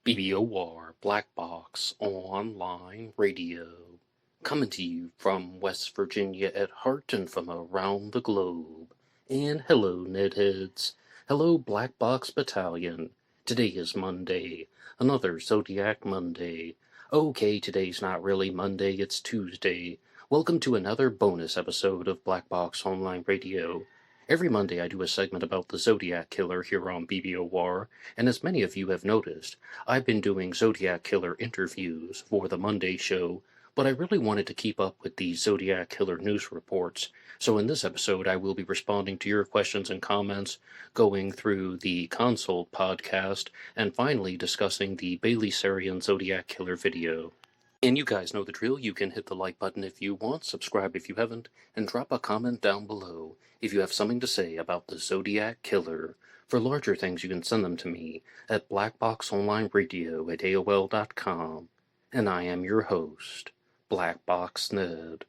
BBOR Black Box Online Radio, coming to you from West Virginia at heart and from around the globe. And hello, Nedheads. Hello, Black Box Battalion. Today is Monday, another Zodiac Monday. Okay, today's not really Monday, it's Tuesday. Welcome to another bonus episode of Black Box Online Radio. Every Monday I do a segment about the Zodiac Killer here on BBOR, and as many of you have noticed, I've been doing Zodiac Killer interviews for the Monday show, but I really wanted to keep up with the Zodiac Killer news reports, so in this episode I will be responding to your questions and comments, going through the Consult podcast, and finally discussing the Bailey Sarian Zodiac Killer video. And you guys know the drill. You can hit the like button if you want, subscribe if you haven't, and drop a comment down below if you have something to say about the Zodiac Killer. For larger things, you can send them to me at blackboxonlineradio@aol.com. And I am your host, Box Ned.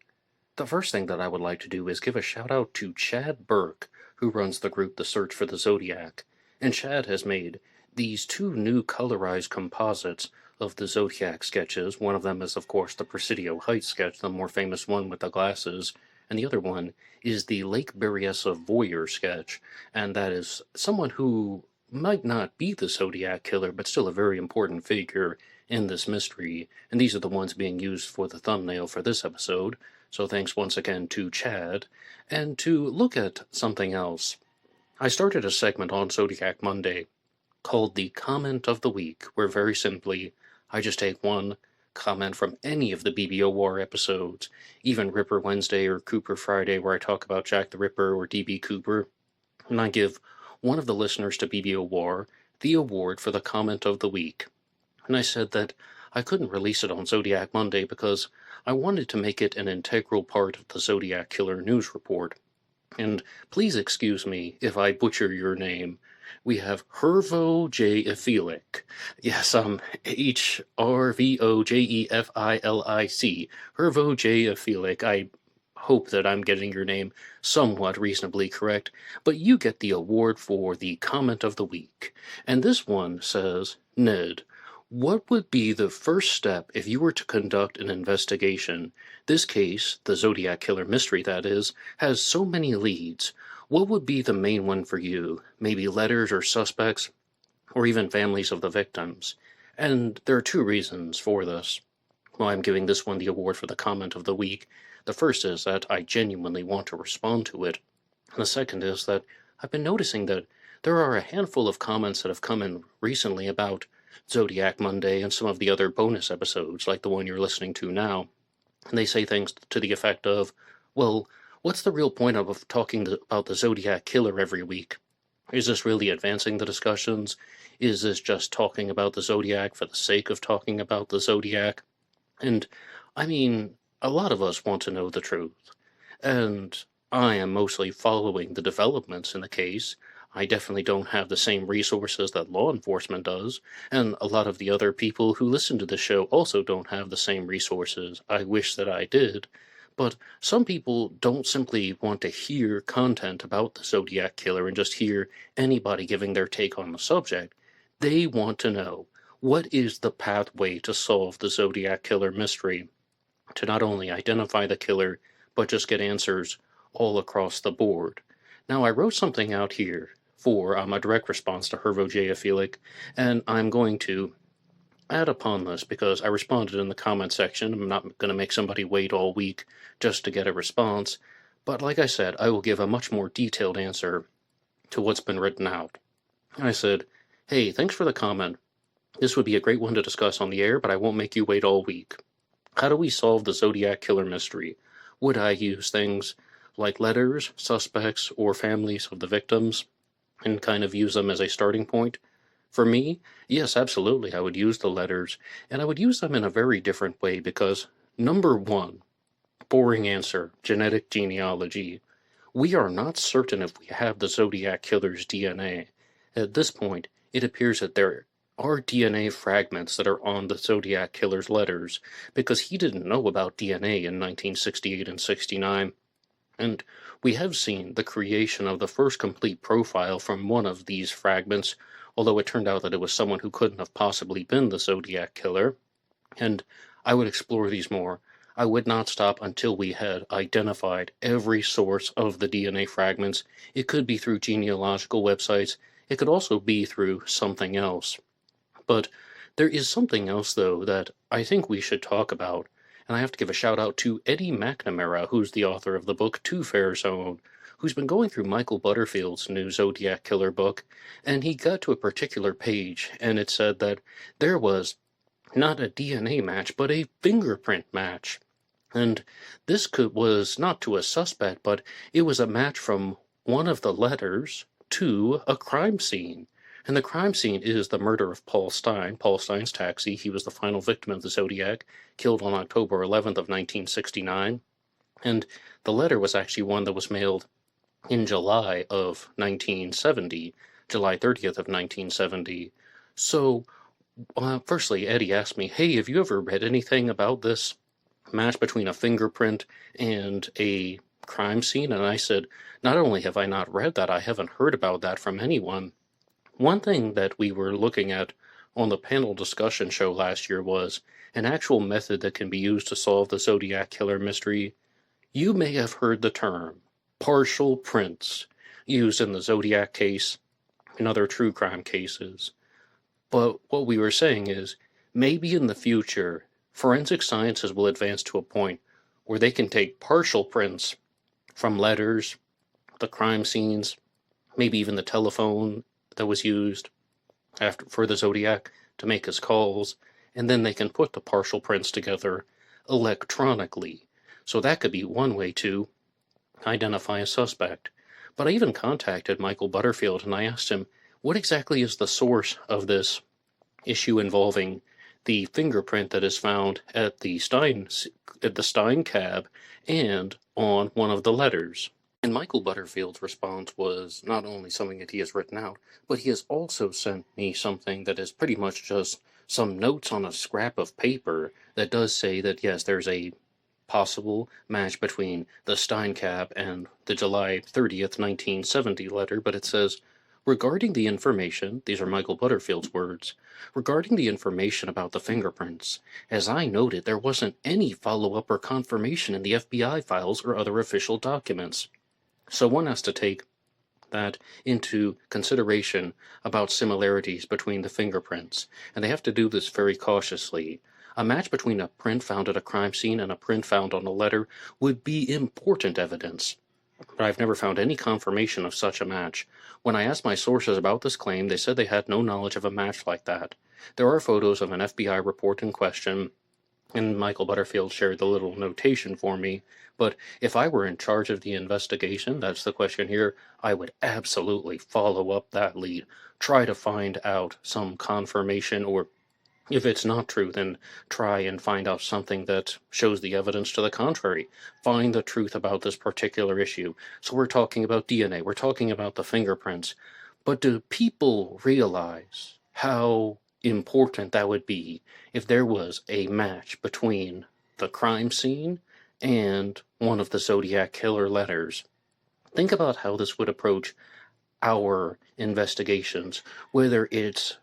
The first thing that I would like to do is give a shout out to Chad Burke, who runs the group The Search for the Zodiac. And Chad has made these two new colorized composites of the Zodiac sketches. One of them is, of course, the Presidio Heights sketch, the more famous one with the glasses, and the other one is the Lake Berryessa voyeur sketch, and that is someone who might not be the Zodiac Killer, but still a very important figure in this mystery, and these are the ones being used for the thumbnail for this episode, so thanks once again to Chad. And to look at something else, I started a segment on Zodiac Monday called the Comment of the Week, where very simply, I just take one comment from any of the BBOR episodes, even Ripper Wednesday or Cooper Friday, where I talk about Jack the Ripper or D.B. Cooper, and I give one of the listeners to BBOR the award for the Comment of the Week. And I said that I couldn't release it on Zodiac Monday because I wanted to make it an integral part of the Zodiac Killer news report. And please excuse me if I butcher your name. We have Hervo J. Efilic. Yes, Hrvojefilic. Hervo J. Efilic. I hope that I'm getting your name somewhat reasonably correct, but you get the award for the Comment of the Week. And this one says, Ned, what would be the first step if you were to conduct an investigation? This case, the Zodiac Killer mystery that is, has so many leads. What would be the main one for you? Maybe letters or suspects, or even families of the victims? And there are two reasons for this. Well, I'm giving this one the award for the Comment of the Week. The first is that I genuinely want to respond to it. And the second is that I've been noticing that there are a handful of comments that have come in recently about Zodiac Monday and some of the other bonus episodes, like the one you're listening to now. And they say things to the effect of, well, what's the real point of talking about the Zodiac Killer every week? Is this really advancing the discussions? Is this just talking about the Zodiac for the sake of talking about the Zodiac? And, I mean, a lot of us want to know the truth. And I am mostly following the developments in the case. I definitely don't have the same resources that law enforcement does, and a lot of the other people who listen to the show also don't have the same resources. I wish that I did. But some people don't simply want to hear content about the Zodiac Killer and just hear anybody giving their take on the subject. They want to know, what is the pathway to solve the Zodiac Killer mystery? To not only identify the killer, but just get answers all across the board. Now, I wrote something out here for a direct response to Hervo J. Efilic, and I'm going to add upon this because I responded in the comment section. I'm not going to make somebody wait all week just to get a response, but like I said, I will give a much more detailed answer to what's been written out. I said, hey, thanks for the comment. This would be a great one to discuss on the air, but I won't make you wait all week. How do we solve the Zodiac Killer mystery? Would I use things like letters, suspects, or families of the victims and kind of use them as a starting point? For me, yes, absolutely, I would use the letters, and I would use them in a very different way because, number one, boring answer, genetic genealogy. We are not certain if we have the Zodiac Killer's DNA. At this point, it appears that there are DNA fragments that are on the Zodiac Killer's letters, because he didn't know about DNA in 1968 and 69. And we have seen the creation of the first complete profile from one of these fragments although it turned out that it was someone who couldn't have possibly been the Zodiac killer. And I would explore these more. I would not stop until we had identified every source of the DNA fragments. It could be through genealogical websites. It could also be through something else. But there is something else, though, that I think we should talk about. And I have to give a shout out to Eddie McNamara, who's the author of the book Two Fair Zone, who's been going through Michael Butterfield's new Zodiac Killer book, and he got to a particular page, and it said that there was not a DNA match, but a fingerprint match. And this was not to a suspect, but it was a match from one of the letters to a crime scene. And the crime scene is the murder of Paul Stine, Paul Stine's taxi. He was the final victim of the Zodiac, killed on October 11th of 1969. And the letter was actually one that was mailed in July of 1970, July 30th of 1970. So, firstly, Eddie asked me, hey, have you ever read anything about this match between a fingerprint and a crime scene? And I said, not only have I not read that, I haven't heard about that from anyone. One thing that we were looking at on the panel discussion show last year was an actual method that can be used to solve the Zodiac killer mystery. You may have heard the term partial prints used in the Zodiac case and other true crime cases. But what we were saying is, maybe in the future, forensic sciences will advance to a point where they can take partial prints from letters, the crime scenes, maybe even the telephone that was used for the Zodiac to make his calls, and then they can put the partial prints together electronically. So that could be one way to identify a suspect. But I even contacted Michael Butterfield and I asked him, what exactly is the source of this issue involving the fingerprint that is found at the Stine cab and on one of the letters? And Michael Butterfield's response was not only something that he has written out, but he has also sent me something that is pretty much just some notes on a scrap of paper that does say that, yes, there's a possible match between the Stine cab and the July 30th, 1970 letter, but it says, regarding the information, these are Michael Butterfield's words, regarding the information about the fingerprints, as I noted, there wasn't any follow-up or confirmation in the FBI files or other official documents. So one has to take that into consideration about similarities between the fingerprints, and they have to do this very cautiously. A match between a print found at a crime scene and a print found on a letter would be important evidence, but I've never found any confirmation of such a match. When I asked my sources about this claim, they said they had no knowledge of a match like that. There are photos of an FBI report in question, and Michael Butterfield shared the little notation for me, but if I were in charge of the investigation, that's the question here, I would absolutely follow up that lead, try to find out some confirmation, or if it's not true, then try and find out something that shows the evidence to the contrary. Find the truth about this particular issue. So we're talking about DNA, we're talking about the fingerprints, but do people realize how important that would be if there was a match between the crime scene and one of the Zodiac killer letters? Think about how this would approach our investigations, whether it's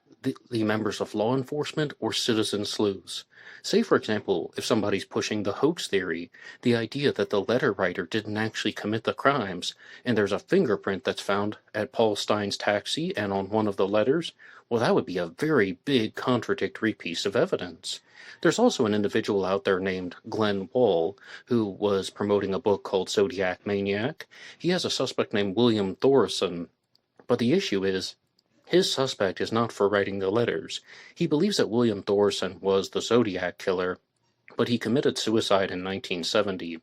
the members of law enforcement or citizen sleuths. Say, for example, if somebody's pushing the hoax theory, the idea that the letter writer didn't actually commit the crimes, and there's a fingerprint that's found at Paul Stine's taxi and on one of the letters, well, that would be a very big contradictory piece of evidence. There's also an individual out there named Glenn Wall, who was promoting a book called Zodiac Maniac. He has a suspect named William Thorson, but the issue is, his suspect is not for writing the letters. He believes that William Thorson was the Zodiac killer, but he committed suicide in 1970,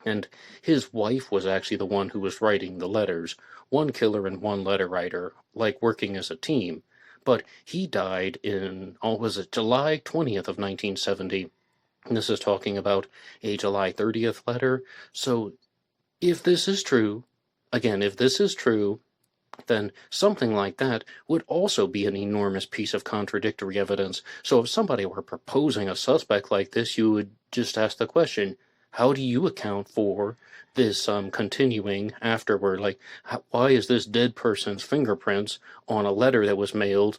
and his wife was actually the one who was writing the letters, one killer and one letter writer, like working as a team. But he died in, July 20th of 1970, and this is talking about a July 30th letter. So if this is true, then something like that would also be an enormous piece of contradictory evidence. So if somebody were proposing a suspect like this, you would just ask the question, how do you account for this continuing afterward? Like, why is this dead person's fingerprints on a letter that was mailed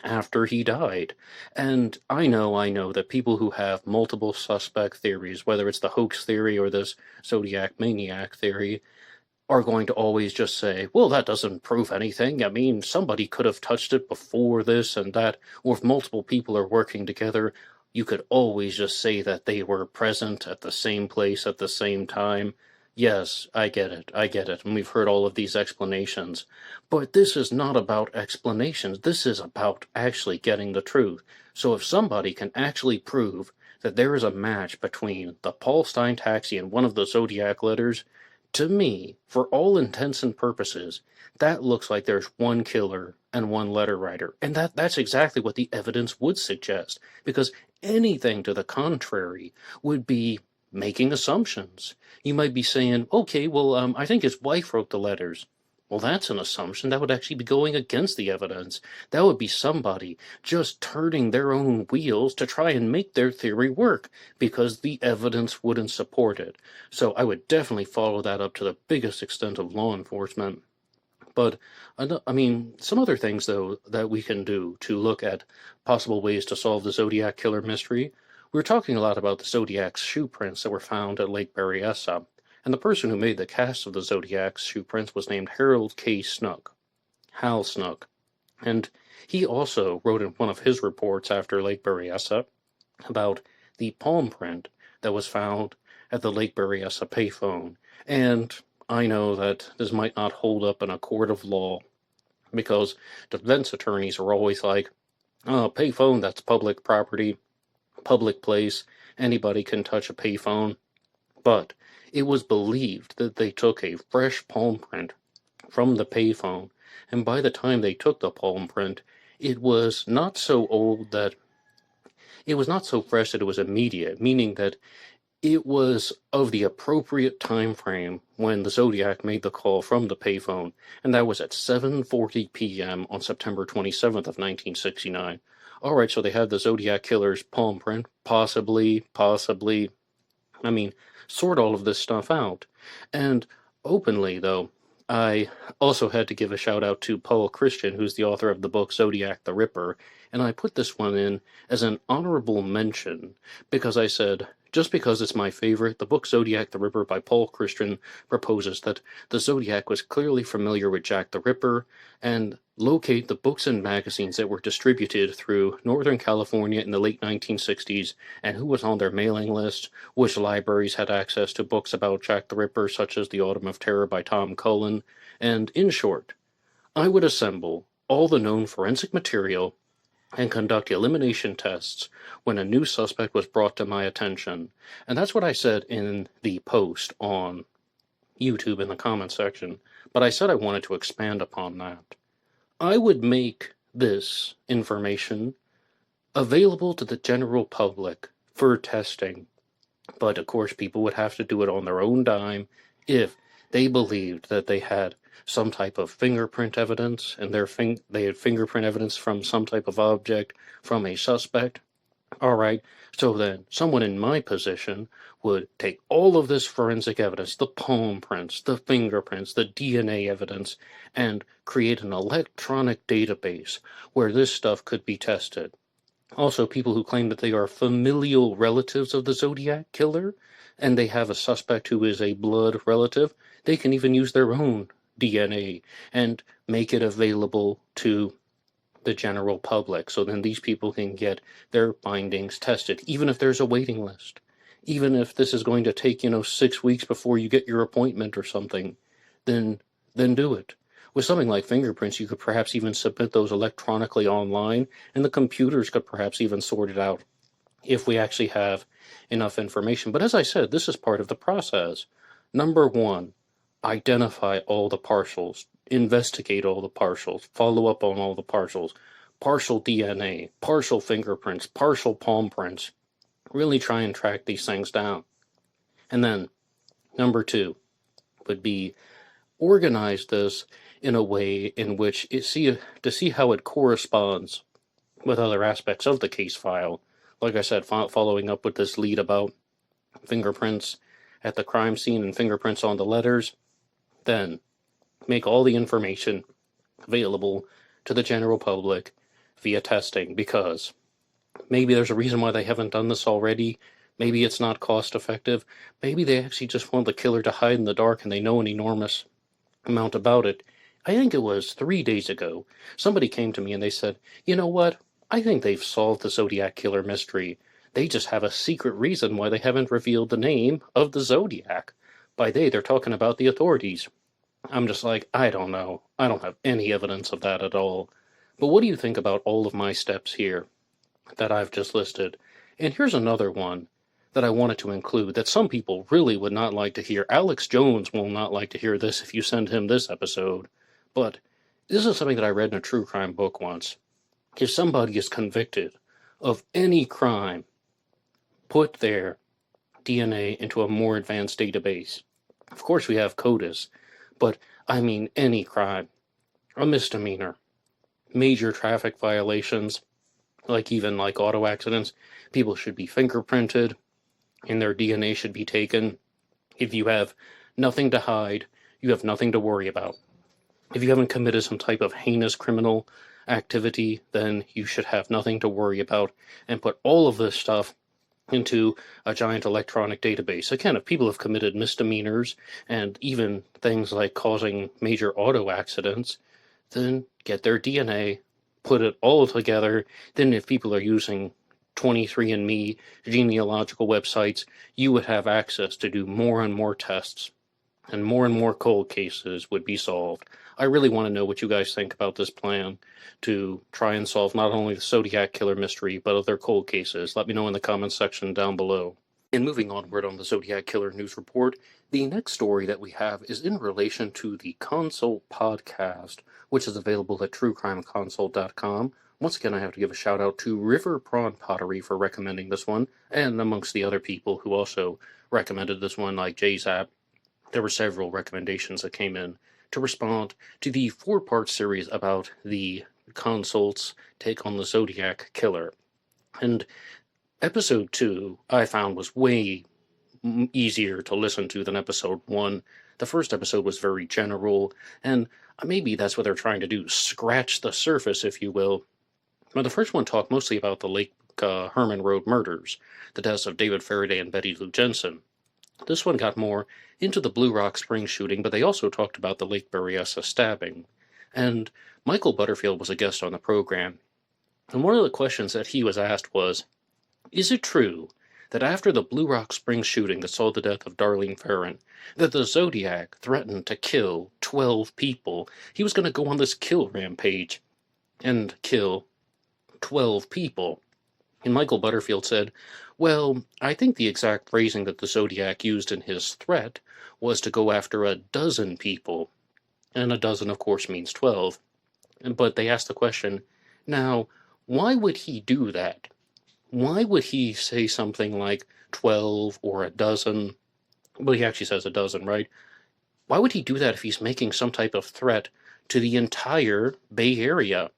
after he died? And I know that people who have multiple suspect theories, whether it's the hoax theory or this Zodiac maniac theory, are going to always just say, well, that doesn't prove anything. I mean, somebody could have touched it before this and that, or if multiple people are working together, you could always just say that they were present at the same place at the same time. Yes, I get it, and we've heard all of these explanations. But this is not about explanations, this is about actually getting the truth. So if somebody can actually prove that there is a match between the Paul Stein taxi and one of the Zodiac letters, to me, for all intents and purposes, that looks like there's one killer and one letter writer. And that's exactly what the evidence would suggest, because anything to the contrary would be making assumptions. You might be saying, okay, well, I think his wife wrote the letters. Well, that's an assumption. That would actually be going against the evidence. That would be somebody just turning their own wheels to try and make their theory work, because the evidence wouldn't support it. So I would definitely follow that up to the biggest extent of law enforcement. But, I mean, some other things, though, that we can do to look at possible ways to solve the Zodiac killer mystery. We were talking a lot about the Zodiac's shoe prints that were found at Lake Berryessa, and the person who made the cast of the Zodiac's shoe prints was named Harold K. Snook, Hal Snook, and he also wrote in one of his reports after Lake Berryessa about the palm print that was found at the Lake Berryessa payphone. And I know that this might not hold up in a court of law, because defense attorneys are always like, oh, payphone, that's public property, public place, anybody can touch a payphone. But it was believed that they took a fresh palm print from the payphone, and by the time they took the palm print, it was not so old that it was not so fresh that it was immediate, meaning that it was of the appropriate time frame when the Zodiac made the call from the payphone, and that was at 7:40 p.m. on September 27th of 1969. All right, so they had the Zodiac killer's palm print, possibly, I mean, sort all of this stuff out. And openly, though, I also had to give a shout out to Paul Christian, who's the author of the book Zodiac the Ripper, and I put this one in as an honorable mention because I said, just because it's my favorite, the book Zodiac the Ripper by Paul Christian proposes that the Zodiac was clearly familiar with Jack the Ripper, and locate the books and magazines that were distributed through Northern California in the late 1960s, and who was on their mailing list, which libraries had access to books about Jack the Ripper, such as The Autumn of Terror by Tom Cullen, and in short, I would assemble all the known forensic material and conduct elimination tests when a new suspect was brought to my attention. And that's what I said in the post on YouTube in the comment section, but I said I wanted to expand upon that. I would make this information available to the general public for testing, but of course people would have to do it on their own dime if they believed that they had some type of fingerprint evidence, and they had fingerprint evidence from some type of object from a suspect. All right, so then someone in my position would take all of this forensic evidence, the palm prints, the fingerprints, the DNA evidence, and create an electronic database where this stuff could be tested. Also, people who claim that they are familial relatives of the Zodiac killer, and they have a suspect who is a blood relative, they can even use their own DNA and make it available to the general public. So then these people can get their findings tested, even if there's a waiting list. Even if this is going to take, 6 weeks before you get your appointment or something, then do it. With something like fingerprints, you could perhaps even submit those electronically online, and the computers could perhaps even sort it out if we actually have enough information. But as I said, this is part of the process. Number one, identify all the partials, investigate all the partials, follow up on all the partials, partial DNA, partial fingerprints, partial palm prints. Really try and track these things down. And then, number two would be organize this in a way in which to see how it corresponds with other aspects of the case file. Like I said, following up with this lead about fingerprints at the crime scene and fingerprints on the letters, then make all the information available to the general public via testing, because maybe there's a reason why they haven't done this already. Maybe it's not cost effective. Maybe they actually just want the killer to hide in the dark and they know an enormous amount about it. I think it was 3 days ago, somebody came to me and they said, you know what? I think they've solved the Zodiac killer mystery. They just have a secret reason why they haven't revealed the name of the Zodiac. By they, they're talking about the authorities. I'm just like, I don't know. I don't have any evidence of that at all. But what do you think about all of my steps here that I've just listed? And here's another one that I wanted to include that some people really would not like to hear. Alex Jones will not like to hear this if you send him this episode. But this is something that I read in a true crime book once. If somebody is convicted of any crime, put their DNA into a more advanced database. Of course, we have CODIS, but I mean any crime, a misdemeanor, major traffic violations, even like auto accidents, people should be fingerprinted and their DNA should be taken. If you have nothing to hide, you have nothing to worry about. If you haven't committed some type of heinous criminal activity, then you should have nothing to worry about, and put all of this stuff into a giant electronic database. Again, if people have committed misdemeanors and even things like causing major auto accidents, then get their DNA, put it all together. Then if people are using 23andMe genealogical websites, you would have access to do more and more tests, and more cold cases would be solved. I really want to know what you guys think about this plan to try and solve not only the Zodiac killer mystery, but other cold cases. Let me know in the comments section down below. And moving onward on the Zodiac Killer News Report, the next story that we have is in relation to the Consult podcast, which is available at truecrimeconsult.com. Once again, I have to give a shout out to River Prawn Pottery for recommending this one, and amongst the other people who also recommended this one, like JZap. There were several recommendations that came in to respond to the 4-part series about the Consult's take on the Zodiac killer. And episode 2, I found, was way easier to listen to than episode 1. The first episode was very general, and maybe that's what they're trying to do, scratch the surface, if you will. Now, the first one talked mostly about the Lake Herman Road murders, the deaths of David Faraday and Betty Lou Jensen. This one got more into the Blue Rock Springs shooting, but they also talked about the Lake Berryessa stabbing. And Michael Butterfield was a guest on the program. And one of the questions that he was asked was, is it true that after the Blue Rock Springs shooting that saw the death of Darlene Ferrin, that the Zodiac threatened to kill 12 people? He was going to go on this kill rampage and kill 12 people. And Michael Butterfield said, well, I think the exact phrasing that the Zodiac used in his threat was to go after a dozen people. And a dozen, of course, means 12. But they asked the question, now, why would he do that? Why would he say something like 12 or a dozen? Well, he actually says a dozen, right? Why would he do that if he's making some type of threat to the entire Bay Area?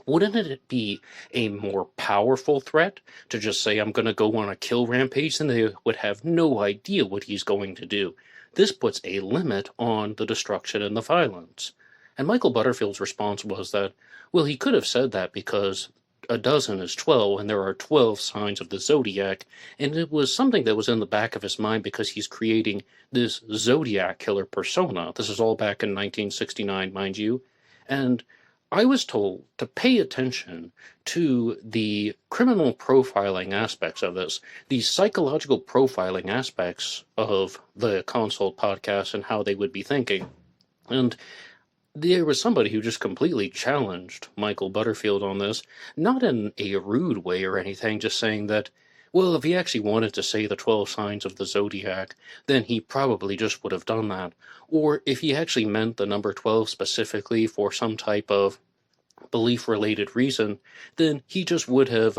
Wouldn't it be a more powerful threat to just say, I'm going to go on a kill rampage? Then they would have no idea what he's going to do. This puts a limit on the destruction and the violence. And Michael Butterfield's response was that, well, he could have said that because a dozen is 12, and there are 12 signs of the Zodiac, and it was something that was in the back of his mind because he's creating this Zodiac killer persona. This is all back in 1969, mind you. And I was told to pay attention to the criminal profiling aspects of this, the psychological profiling aspects of the Consult podcast and how they would be thinking. And there was somebody who just completely challenged Michael Butterfield on this, not in a rude way or anything, just saying that, well, if he actually wanted to say the 12 signs of the Zodiac, then he probably just would have done that. Or if he actually meant the number 12 specifically for some type of belief-related reason, then he just would have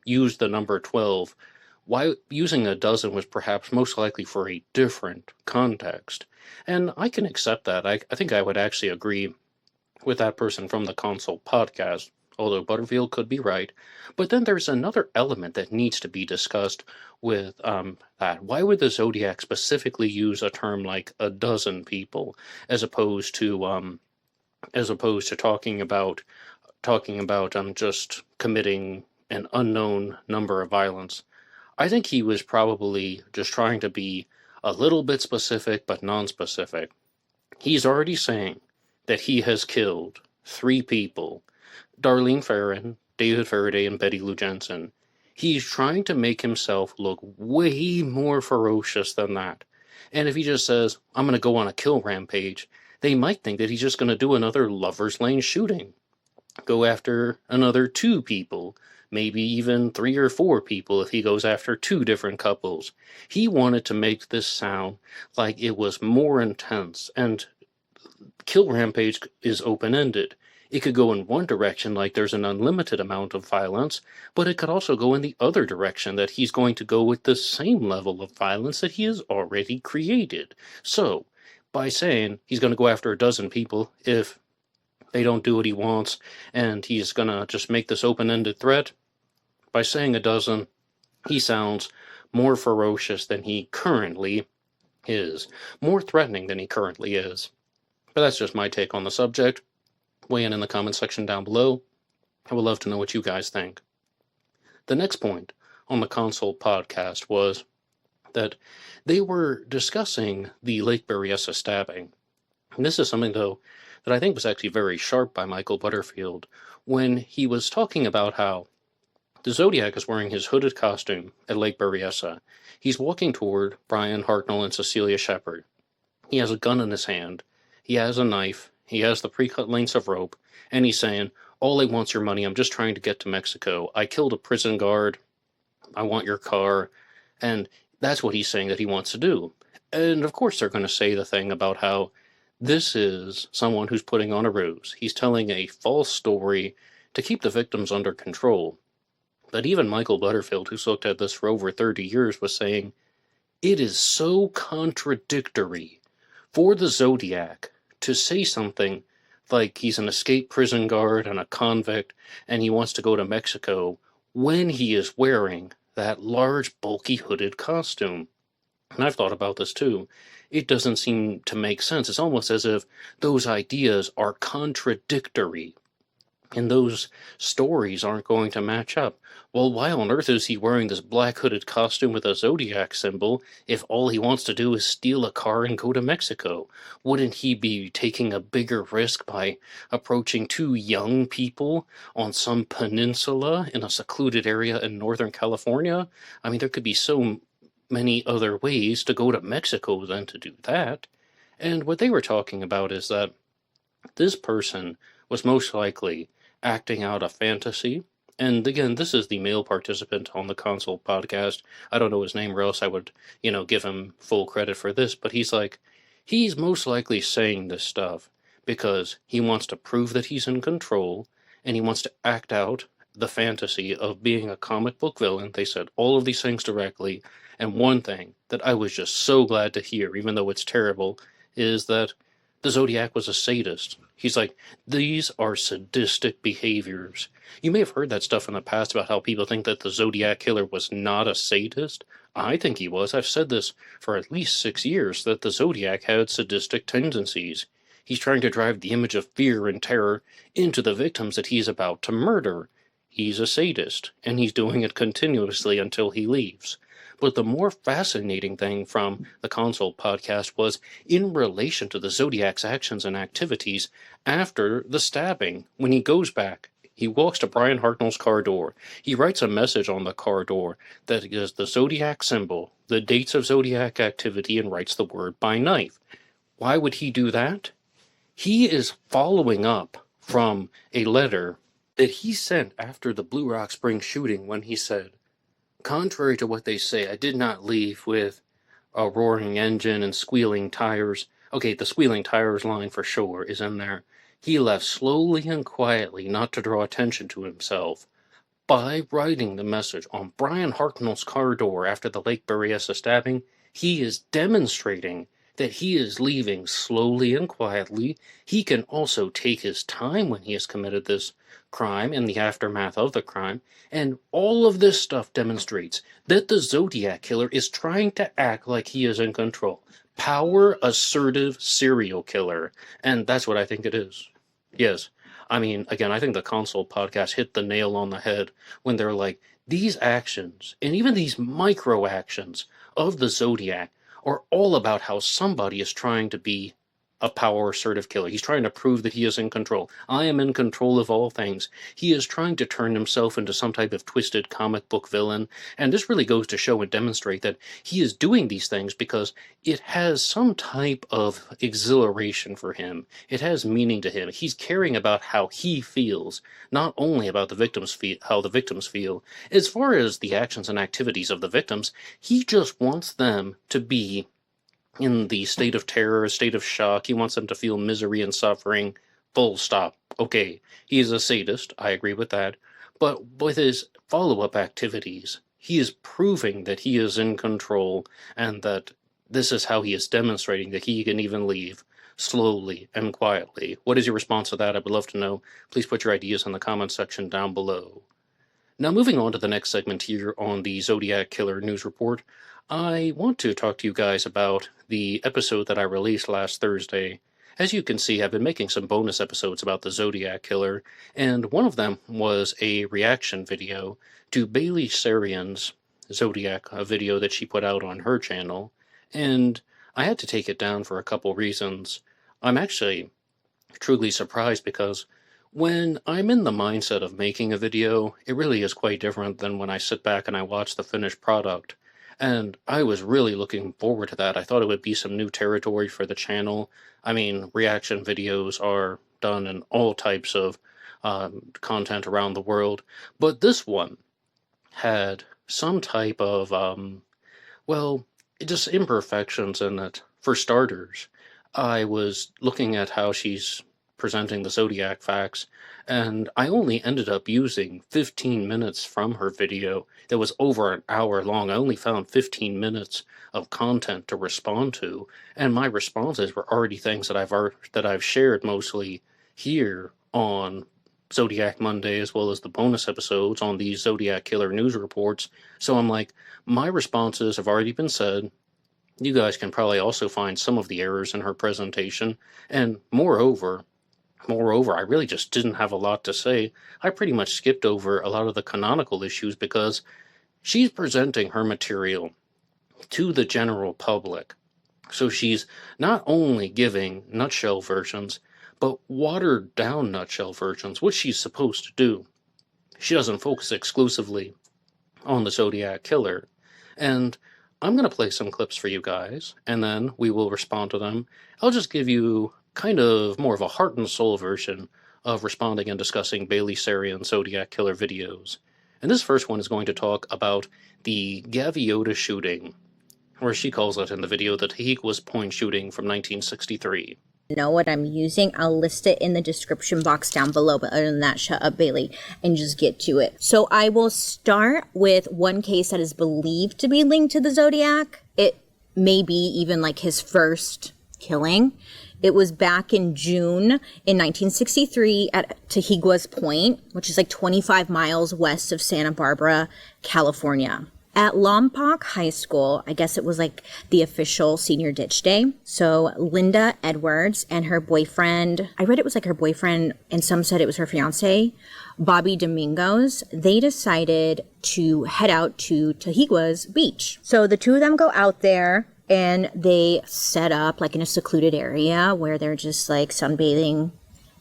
used the number 12. Why using a dozen was perhaps most likely for a different context. And I can accept that. I think I would actually agree with that person from the Consult podcast. although Butterfield could be right. But then there's another element that needs to be discussed with that. Why would the Zodiac specifically use a term like a dozen people as opposed to talking about just committing an unknown number of violence? I think he was probably just trying to be a little bit specific but non-specific. He's already saying that he has killed 3 people: Darlene Ferrin, David Faraday, and Betty Lou Jensen. He's trying to make himself look way more ferocious than that. And if he just says, I'm going to go on a kill rampage, they might think that he's just going to do another Lover's Lane shooting. Go after another 2 people, maybe even 3 or 4 people if he goes after 2 different couples. He wanted to make this sound like it was more intense, and Kill Rampage is open-ended. It could go in one direction, like there's an unlimited amount of violence, but it could also go in the other direction, that he's going to go with the same level of violence that he has already created. So, by saying he's going to go after a dozen people if they don't do what he wants, and he's going to just make this open-ended threat, by saying a dozen, he sounds more ferocious than he currently is, more threatening than he currently is. But that's just my take on the subject. Weigh in the comment section down below. I would love to know what you guys think. The next point on the Console podcast was that they were discussing the Lake Berryessa stabbing. And this is something, though, that I think was actually very sharp by Michael Butterfield when he was talking about how the Zodiac is wearing his hooded costume at Lake Berryessa. He's walking toward Brian Hartnell and Cecilia Shepard. He has a gun in his hand. He has a knife. He has the pre-cut lengths of rope. And he's saying, all I want's your money. I'm just trying to get to Mexico. I killed a prison guard. I want your car. And that's what he's saying that he wants to do. And of course they're going to say the thing about how this is someone who's putting on a ruse. He's telling a false story to keep the victims under control. But even Michael Butterfield, who's looked at this for over 30 years, was saying, it is so contradictory for the Zodiac to say something like he's an escaped prison guard and a convict and he wants to go to Mexico when he is wearing that large, bulky, hooded costume. And I've thought about this too. It doesn't seem to make sense. It's almost as if those ideas are contradictory and those stories aren't going to match up. Well, why on earth is he wearing this black hooded costume with a Zodiac symbol if all he wants to do is steal a car and go to Mexico? Wouldn't he be taking a bigger risk by approaching 2 young people on some peninsula in a secluded area in Northern California? I mean, there could be so many other ways to go to Mexico than to do that. And what they were talking about is that this person was most likely acting out a fantasy. And again, this is the male participant on the Console podcast. I don't know his name, or else I would, give him full credit for this. But he's most likely saying this stuff because he wants to prove that he's in control, and he wants to act out the fantasy of being a comic book villain. They said all of these things directly. And one thing that I was just so glad to hear, even though it's terrible, is that the Zodiac was a sadist. He's like, these are sadistic behaviors. You may have heard that stuff in the past about how people think that the Zodiac killer was not a sadist. I think he was. I've said this for at least 6 years, that the Zodiac had sadistic tendencies. He's trying to drive the image of fear and terror into the victims that he's about to murder. He's a sadist, and he's doing it continuously until he leaves. But the more fascinating thing from the Console podcast was in relation to the Zodiac's actions and activities after the stabbing. When he goes back, he walks to Brian Hartnell's car door. He writes a message on the car door that is the Zodiac symbol, the dates of Zodiac activity, and writes the word by knife. Why would he do that? He is following up from a letter that he sent after the Blue Rock Springs shooting when he said, contrary to what they say, I did not leave with a roaring engine and squealing tires. Okay, the squealing tires line for sure is in there. He left slowly and quietly, not to draw attention to himself. By writing the message on Brian Hartnell's car door after the Lake Berryessa stabbing, he is demonstrating that he is leaving slowly and quietly. He can also take his time when he has committed this crime and the aftermath of the crime. And all of this stuff demonstrates that the Zodiac killer is trying to act like he is in control. Power assertive serial killer. And that's what I think it is. Yes. I mean, again, I think the Console podcast hit the nail on the head when they're like, these actions, and even these micro actions of the Zodiac, are all about how somebody is trying to be a power assertive killer. He's trying to prove that he is in control. I am in control of all things. He is trying to turn himself into some type of twisted comic book villain. And this really goes to show and demonstrate that he is doing these things because it has some type of exhilaration for him. It has meaning to him. He's caring about how he feels, not only about the victims how the victims feel. As far as the actions and activities of the victims, he just wants them to be in the state of terror, state of shock. He wants them to feel misery and suffering. Full stop. Okay, he's a sadist, I agree with that. But with his follow-up activities, he is proving that he is in control and that this is how he is demonstrating that he can even leave slowly and quietly. What is your response to that? I would love to know. Please put your ideas in the comments section down below. Now, moving on to the next segment here on the Zodiac Killer News Report, I want to talk to you guys about the episode that I released last Thursday. As you can see, I've been making some bonus episodes about the Zodiac Killer, and one of them was a reaction video to Bailey Sarian's Zodiac, a video that she put out on her channel, and I had to take it down for a couple reasons. I'm actually truly surprised because when I'm in the mindset of making a video, it really is quite different than when I sit back and I watch the finished product. And I was really looking forward to that. I thought it would be some new territory for the channel. I mean, reaction videos are done in all types of content around the world. But this one had some type of, well, just imperfections in it. For starters, I was looking at how she's presenting the Zodiac facts, and I only ended up using 15 minutes from her video that was over an hour long. I only found 15 minutes of content to respond to, and my responses were already things that I've shared mostly here on Zodiac Monday, as well as the bonus episodes on these Zodiac Killer News Reports. So I'm like, my responses have already been said. You guys can probably also find some of the errors in her presentation, and moreover, I really just didn't have a lot to say. I pretty much skipped over a lot of the canonical issues because she's presenting her material to the general public. So she's not only giving nutshell versions, but watered down nutshell versions, which she's supposed to do. She doesn't focus exclusively on the Zodiac Killer. And I'm going to play some clips for you guys, and then we will respond to them. I'll just give you kind of more of a heart and soul version of responding and discussing Bailey Sarian Zodiac Killer videos. And this first one is going to talk about the Gaviota shooting, or she calls it in the video the Tahigua's Point shooting from 1963. Know what I'm using, I'll list it in the description box down below, but other than that, shut up, Bailey, and just get to it. So I will start with one case that is believed to be linked to the Zodiac. It may be even like his first killing. It was back in June in 1963 at Tahigua's Point, which is like 25 miles west of Santa Barbara, California. At Lompoc High School, I guess it was like the official senior ditch day. So Linda Edwards and her boyfriend, I read it was like her boyfriend, and some said it was her fiance, Bobby Domingos, they decided to head out to Tahigua's beach. So the two of them go out there and they set up like in a secluded area where they're just like sunbathing,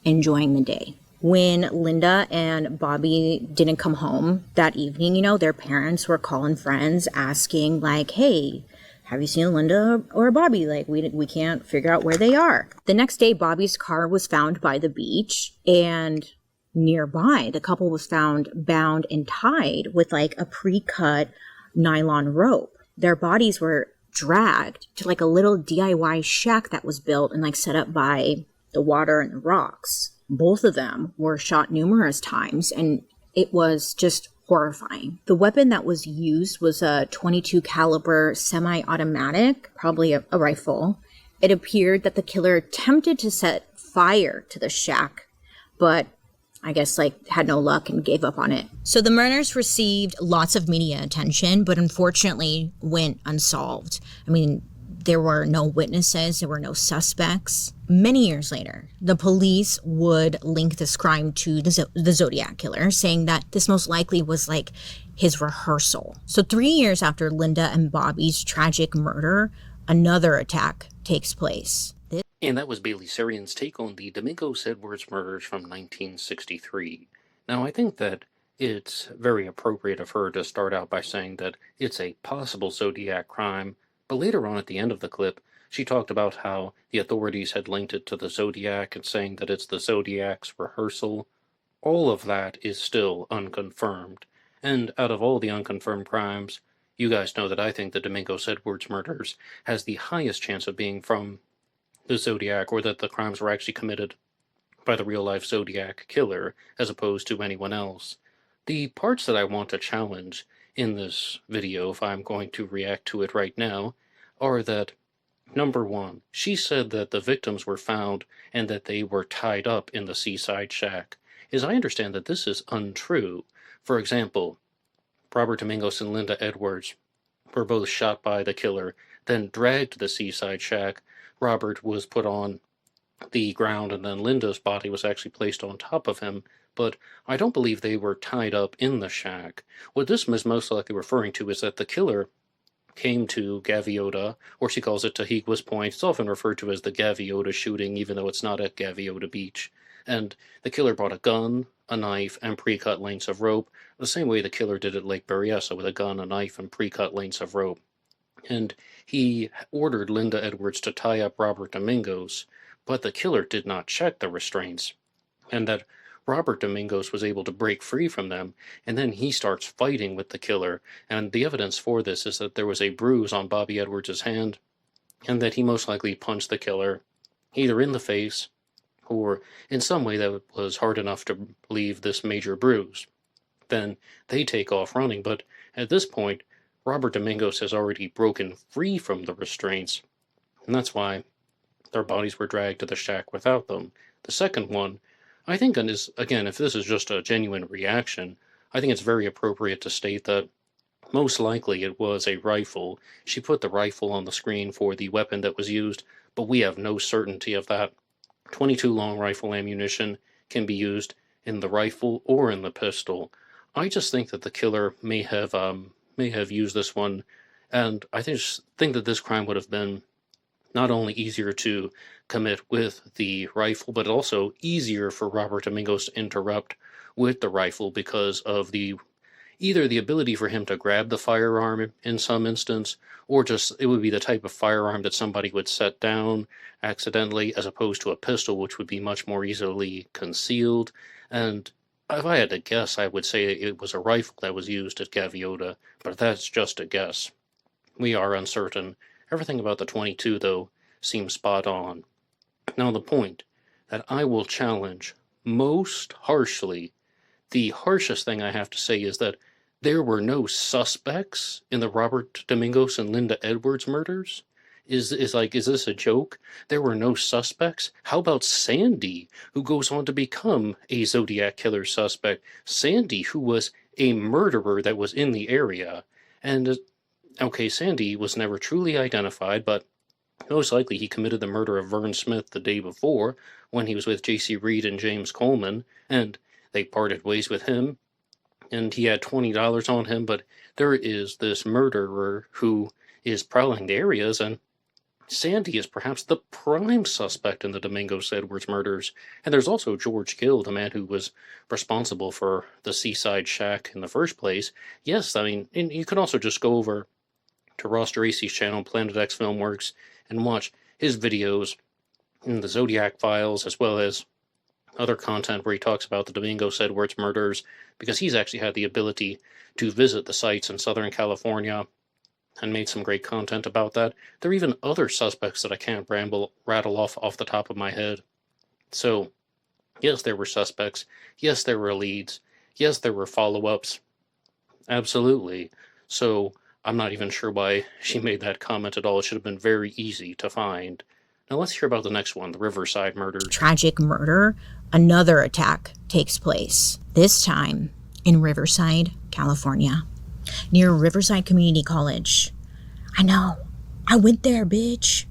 enjoying the day. When Linda and Bobby didn't come home that evening, you know, their parents were calling friends asking like, hey, have you seen Linda or Bobby? Like, we can't figure out where they are. The next day, Bobby's car was found by the beach, and nearby, the couple was found bound and tied with like a pre-cut nylon rope. Their bodies were dragged to like a little DIY shack that was built and like set up by the water and the rocks. Both of them were shot numerous times, and it was just horrifying. The weapon that was used was a .22 caliber semi-automatic, probably a rifle, It appeared that the killer attempted to set fire to the shack, but I guess had no luck and gave up on it. So the murders received lots of media attention, but unfortunately went unsolved. I mean, there were no witnesses, there were no suspects. Many years later, the police would link this crime to the Zodiac killer, saying that this most likely was his rehearsal. So 3 years after Linda and Bobby's tragic murder, another attack takes place. And that was Bailey Sarian's take on the Domingos-Edwards murders from 1963. Now, I think that it's very appropriate of her to start out by saying that it's a possible Zodiac crime, but later on at the end of the clip, she talked about how the authorities had linked it to the Zodiac and saying that it's the Zodiac's rehearsal. All of that is still unconfirmed. And out of all the unconfirmed crimes, you guys know that I think the Domingos-Edwards murders has the highest chance of being from the Zodiac, or that the crimes were actually committed by the real-life Zodiac killer, as opposed to anyone else. The parts that I want to challenge in this video, if I'm going to react to it right now, are that, number one, she said that the victims were found and that they were tied up in the seaside shack. As I understand that this is untrue. For example, Robert Domingos and Linda Edwards were both shot by the killer, then dragged to the seaside shack. Robert was put on the ground, and then Linda's body was actually placed on top of him, but I don't believe they were tied up in the shack. What this is most likely referring to is that the killer came to Gaviota, or she calls it Tahigua's Point. It's often referred to as the Gaviota shooting, even though it's not at Gaviota Beach. And the killer brought a gun, a knife, and pre-cut lengths of rope, the same way the killer did at Lake Berryessa with a gun, a knife, and pre-cut lengths of rope. And he ordered Linda Edwards to tie up Robert Domingos, but the killer did not check the restraints, and that Robert Domingos was able to break free from them, and then he starts fighting with the killer, and the evidence for this is that there was a bruise on Bobby Edwards' hand, and that he most likely punched the killer, either in the face, or in some way that was hard enough to leave this major bruise. Then they take off running, but at this point, Robert Domingos has already broken free from the restraints, and that's why their bodies were dragged to the shack without them. The second one, I think, is, again, if this is just a genuine reaction, I think it's very appropriate to state that most likely it was a rifle. She put the rifle on the screen for the weapon that was used, but we have no certainty of that. 22 long rifle ammunition can be used in the rifle or in the pistol. I just think that the killer may have used this one, and I just think that this crime would have been not only easier to commit with the rifle, but also easier for Robert Domingos to interrupt with the rifle because of either the ability for him to grab the firearm in some instance, or just it would be the type of firearm that somebody would set down accidentally, as opposed to a pistol, which would be much more easily concealed. And if I had to guess, I would say it was a rifle that was used at Gaviota, but that's just a guess. We are uncertain. Everything about the 22, though, seems spot on. Now, the point that I will challenge most harshly, the harshest thing I have to say is that there were no suspects in the Robert Domingos and Linda Edwards murders. Is this a joke? There were no suspects? How about Sandy, who goes on to become a Zodiac killer suspect? Sandy, who was a murderer that was in the area. And, okay, Sandy was never truly identified, but most likely he committed the murder of Vern Smith the day before, when he was with J.C. Reed and James Coleman, and they parted ways with him, and he had $20 on him, but there is this murderer who is prowling the areas, and Sandy is perhaps the prime suspect in the Domingos-Edwards murders, and there's also George Gill, the man who was responsible for the seaside shack in the first place. Yes, I mean, and you can also just go over to Ross Geraci's channel, Planet X Filmworks, and watch his videos in the Zodiac files, as well as other content where he talks about the Domingos-Edwards murders, because he's actually had the ability to visit the sites in Southern California and made some great content about that. There are even other suspects that I can't rattle off the top of my head. So, yes, there were suspects. Yes, there were leads. Yes, there were follow-ups. Absolutely. So, I'm not even sure why she made that comment at all. It should have been very easy to find. Now let's hear about the next one, the Riverside murder. Tragic murder. Another attack takes place, this time in Riverside, California, near Riverside Community College. I know. I went there, bitch.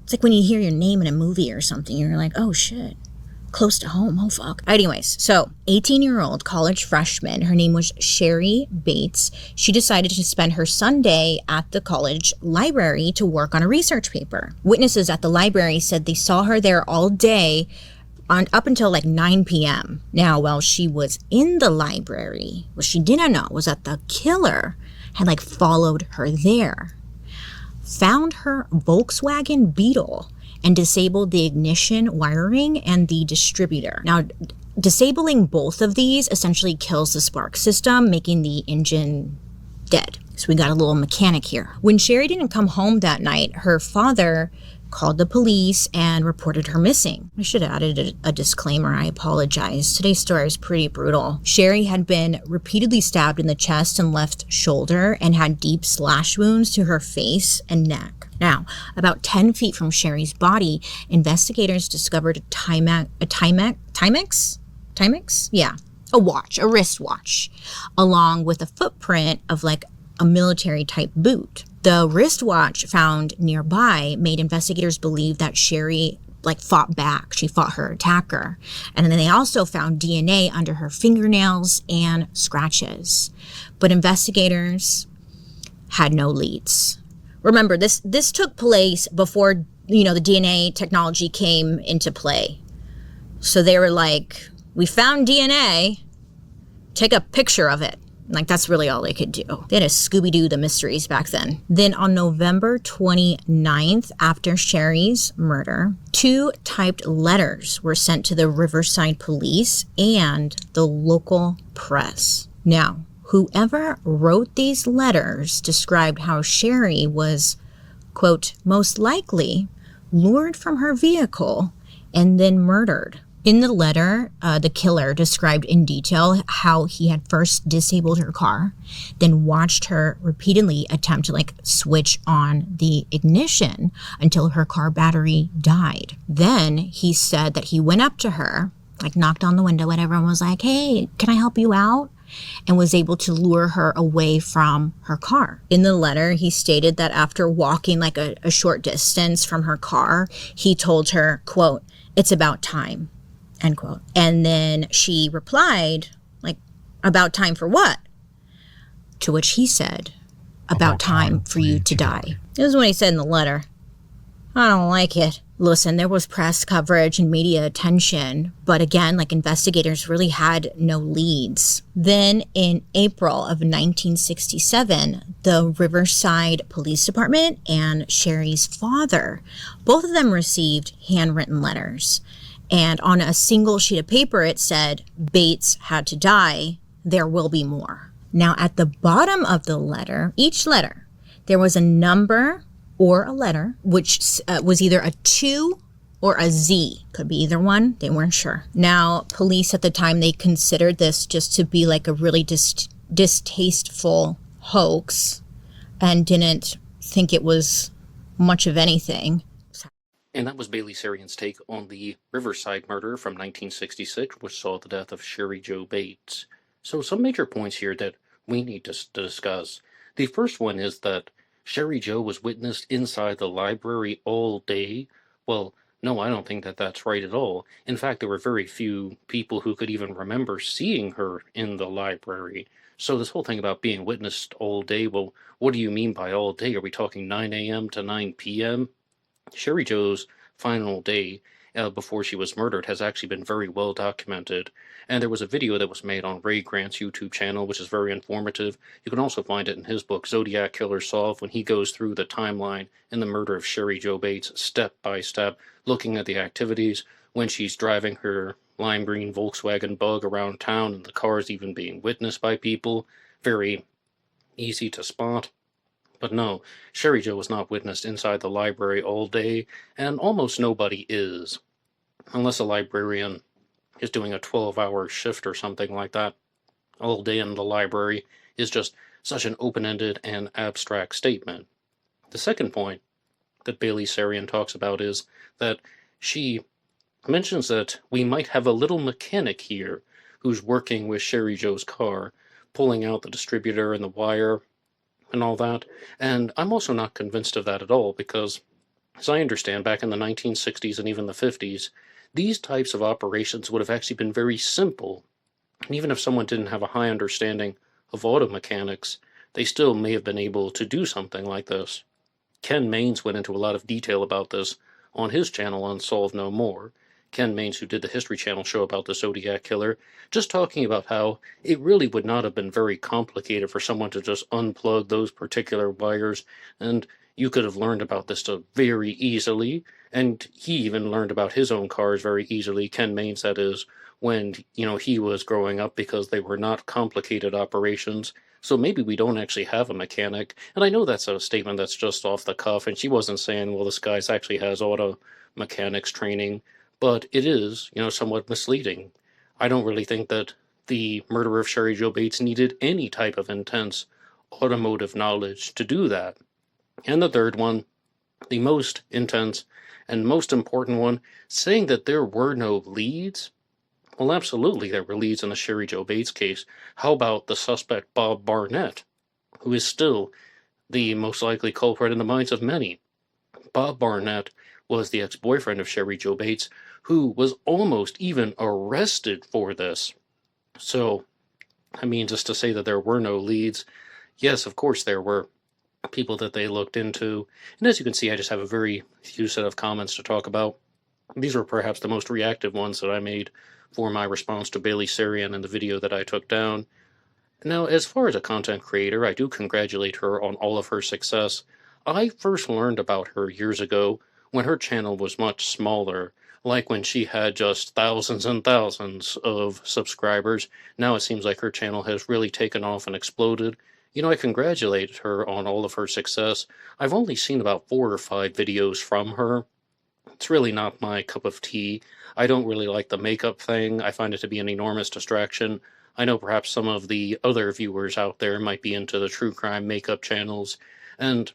It's like when you hear your name in a movie or something, you're like, oh shit. Close to home. Oh, fuck. Anyways, so 18-year-old college freshman, her name was Sherry Bates. She decided to spend her Sunday at the college library to work on a research paper. Witnesses at the library said they saw her there all day up until like 9 p.m. Now, while she was in the library, what she didn't know was that the killer had like followed her there, found her Volkswagen Beetle, and disabled the ignition wiring and the distributor. Now, disabling both of these essentially kills the spark system, making the engine dead. So we got a little mechanic here. When Sherry didn't come home that night, her father called the police and reported her missing. I should have added a disclaimer. I apologize. Today's story is pretty brutal. Sherry had been repeatedly stabbed in the chest and left shoulder and had deep slash wounds to her face and neck. Now, about 10 feet from Sherry's body, investigators discovered a Timex? Yeah, a wristwatch, along with a footprint of like a military type boot. The wristwatch found nearby made investigators believe that Sherry like fought back. She fought her attacker. And then they also found DNA under her fingernails and scratches. But investigators had no leads. Remember, this took place before, the DNA technology came into play. So they were like, we found DNA, take a picture of it. Like, that's really all they could do. They had to Scooby-Doo the mysteries back then. Then on November 29th, after Sherry's murder, 2 typed letters were sent to the Riverside police and the local press. Now, whoever wrote these letters described how Sherry was, quote, most likely lured from her vehicle and then murdered. In the letter, the killer described in detail how he had first disabled her car, then watched her repeatedly attempt to switch on the ignition until her car battery died. Then he said that he went up to her, knocked on the window, whatever, and was like, hey, can I help you out? And was able to lure her away from her car. In the letter, he stated that after walking a short distance from her car, he told her, quote, it's about time. End quote. And then she replied, about time for what? To which he said, about time for you to die. This is what he said in the letter. I don't like it. Listen, there was press coverage and media attention, but again, investigators really had no leads. Then in April of 1967, the Riverside Police Department and Sherry's father, both of them received handwritten letters. And on a single sheet of paper, it said, Bates had to die. There will be more. Now, at the bottom of the letter, each letter, there was a number or a letter, which was either a 2 or a Z. Could be either one. They weren't sure. Now, police at the time, they considered this just to be a really distasteful hoax and didn't think it was much of anything. And that was Bailey Sarian's take on the Riverside murder from 1966, which saw the death of Sherry Jo Bates. So some major points here that we need to discuss. The first one is that Sherry Jo was witnessed inside the library all day. Well, no, I don't think that that's right at all. In fact, there were very few people who could even remember seeing her in the library. So this whole thing about being witnessed all day, well, what do you mean by all day? Are we talking 9 a.m. to 9 p.m.? Sherry Jo's final day before she was murdered has actually been very well documented, and there was a video that was made on Ray Grant's YouTube channel, which is very informative. You can also find it in his book, Zodiac Killer Solved, when he goes through the timeline in the murder of Sherry Jo Bates, step by step, looking at the activities when she's driving her lime green Volkswagen Bug around town, and the cars even being witnessed by people. Very easy to spot. But no, Sherry Jo was not witnessed inside the library all day, and almost nobody is. Unless a librarian is doing a 12-hour shift or something like that. All day in the library is just such an open-ended and abstract statement. The second point that Bailey Sarian talks about is that she mentions that we might have a little mechanic here who's working with Sherry Joe's car, pulling out the distributor and the wire and all that. And I'm also not convinced of that at all because, as I understand, back in the 1960s and even the 50s, these types of operations would have actually been very simple. And even if someone didn't have a high understanding of auto mechanics, they still may have been able to do something like this. Ken Maines went into a lot of detail about this on his channel Unsolved No More. Ken Maines, who did the History Channel show about the Zodiac Killer, just talking about how it really would not have been very complicated for someone to just unplug those particular wires, and you could have learned about this stuff very easily, and he even learned about his own cars very easily, Ken Maines that is, when, he was growing up, because they were not complicated operations. So maybe we don't actually have a mechanic. And I know that's a statement that's just off the cuff, and she wasn't saying, well, this guy actually has auto mechanics training, but it is, somewhat misleading. I don't really think that the murder of Sherry Jo Bates needed any type of intense automotive knowledge to do that. And the third one, the most intense and most important one, saying that there were no leads. Well, absolutely there were leads in the Sherry Jo Bates case. How about the suspect Bob Barnett, who is still the most likely culprit in the minds of many? Bob Barnett was the ex-boyfriend of Sherry Jo Bates, who was almost even arrested for this. So, just to say that there were no leads, yes, of course there were people that they looked into. And as you can see, I just have a very few set of comments to talk about. These were perhaps the most reactive ones that I made for my response to Bailey Sarian in the video that I took down. Now, as far as a content creator, I do congratulate her on all of her success. I first learned about her years ago when her channel was much smaller, like when she had just thousands and thousands of subscribers. Now it seems like her channel has really taken off and exploded. I congratulate her on all of her success. I've only seen about 4 or 5 videos from her. It's really not my cup of tea. I don't really like the makeup thing. I find it to be an enormous distraction. I know perhaps some of the other viewers out there might be into the true crime makeup channels, and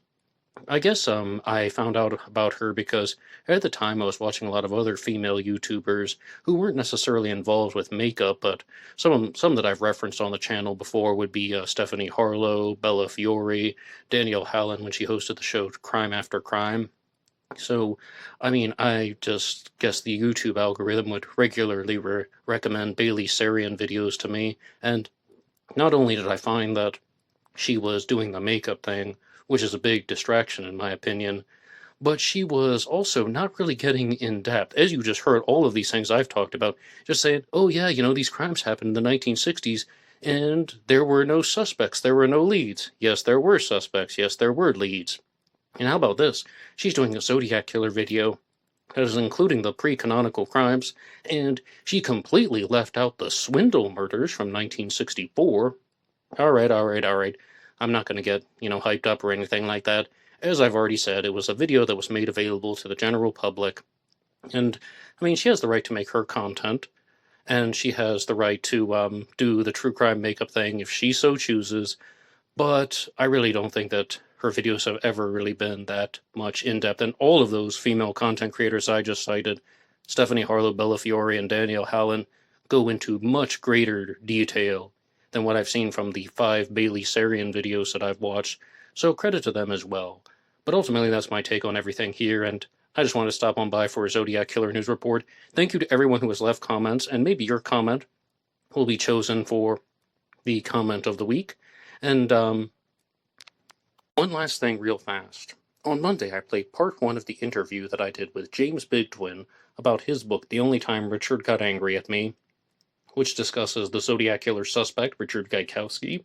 I guess I found out about her because at the time I was watching a lot of other female YouTubers who weren't necessarily involved with makeup, but some that I've referenced on the channel before would be Stephanie Harlow, Bella Fiore, Danielle Hallen when she hosted the show Crime After Crime. So, I just guess the YouTube algorithm would regularly recommend Bailey Sarian videos to me, and not only did I find that she was doing the makeup thing, which is a big distraction in my opinion, but she was also not really getting in depth. As you just heard, all of these things I've talked about, just saying, oh yeah, these crimes happened in the 1960s, and there were no suspects, there were no leads. Yes, there were suspects, yes, there were leads. And how about this? She's doing a Zodiac Killer video that is including the pre-canonical crimes, and she completely left out the Swindle murders from 1964. All right. I'm not going to get, hyped up or anything like that. As I've already said, it was a video that was made available to the general public. And, she has the right to make her content, and she has the right to do the true crime makeup thing if she so chooses, but I really don't think that her videos have ever really been that much in-depth, and all of those female content creators I just cited, Stephanie Harlow, Bella Fiore, and Danielle Hallen, go into much greater detail than what I've seen from the 5 Bailey Sarian videos that I've watched, so credit to them as well. But ultimately, that's my take on everything here, and I just wanted to stop on by for a Zodiac Killer News Report. Thank you to everyone who has left comments, and maybe your comment will be chosen for the comment of the week. And, one last thing real fast. On Monday, I played part 1 of the interview that I did with James Big Twin about his book, The Only Time Richard Got Angry at Me, which discusses the Zodiac Killer suspect, Richard Gaikowski.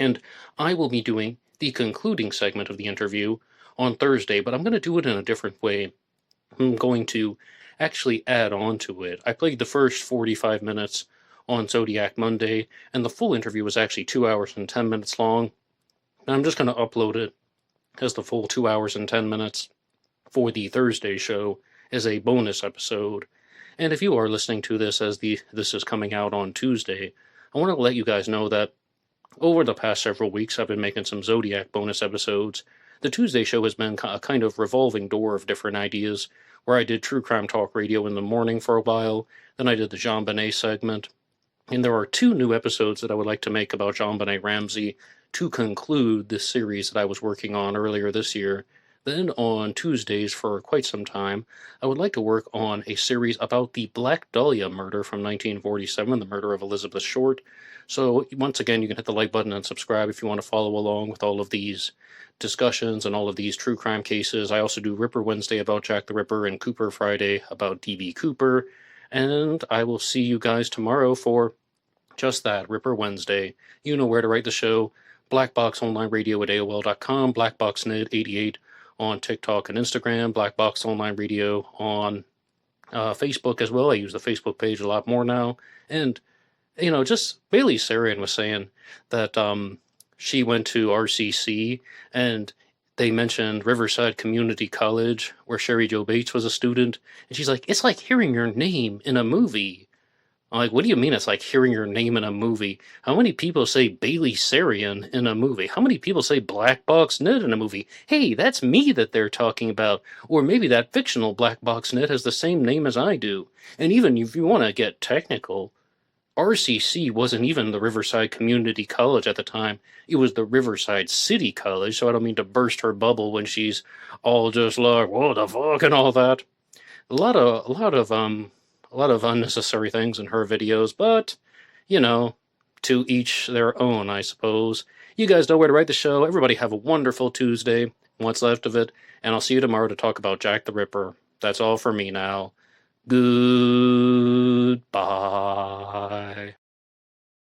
And I will be doing the concluding segment of the interview on Thursday, but I'm going to do it in a different way. I'm going to actually add on to it. I played the first 45 minutes on Zodiac Monday, and the full interview was actually 2 hours and 10 minutes long. And I'm just going to upload it as the full 2 hours and 10 minutes for the Thursday show as a bonus episode. And if you are listening to this as this is coming out on Tuesday, I want to let you guys know that over the past several weeks I've been making some Zodiac bonus episodes the Tuesday show has been a kind of revolving door of different ideas, where I did True Crime Talk Radio in the morning for a while, then I did the JonBenet segment, and there are 2 new episodes that I would like to make about JonBenet Ramsey to conclude this series that I was working on earlier this year. Then on Tuesdays for quite some time, I would like to work on a series about the Black Dahlia murder from 1947, the murder of Elizabeth Short. So once again, you can hit the like button and subscribe if you want to follow along with all of these discussions and all of these true crime cases. I also do Ripper Wednesday about Jack the Ripper and Cooper Friday about D.B. Cooper. And I will see you guys tomorrow for just that, Ripper Wednesday. You know where to write the show. blackboxonlineradio at AOL.com, blackboxned88 on TikTok and Instagram, blackboxonlineradio on Facebook as well. I use the Facebook page a lot more now. And, just Bailey Sarian was saying that she went to RCC and they mentioned Riverside Community College, where Sherry Jo Bates was a student. And she's like, it's like hearing your name in a movie. I'm like, what do you mean it's like hearing your name in a movie? How many people say Bailey Sarian in a movie? How many people say Black Box Ned in a movie? Hey, that's me that they're talking about. Or maybe that fictional Black Box Ned has the same name as I do. And even if you want to get technical, RCC wasn't even the Riverside Community College at the time. It was the Riverside City College, so I don't mean to burst her bubble when she's all just like, what the fuck and all that. A lot of unnecessary things in her videos, but, to each their own, I suppose. You guys know where to write the show. Everybody have a wonderful Tuesday, what's left of it, and I'll see you tomorrow to talk about Jack the Ripper. That's all for me now. Goodbye.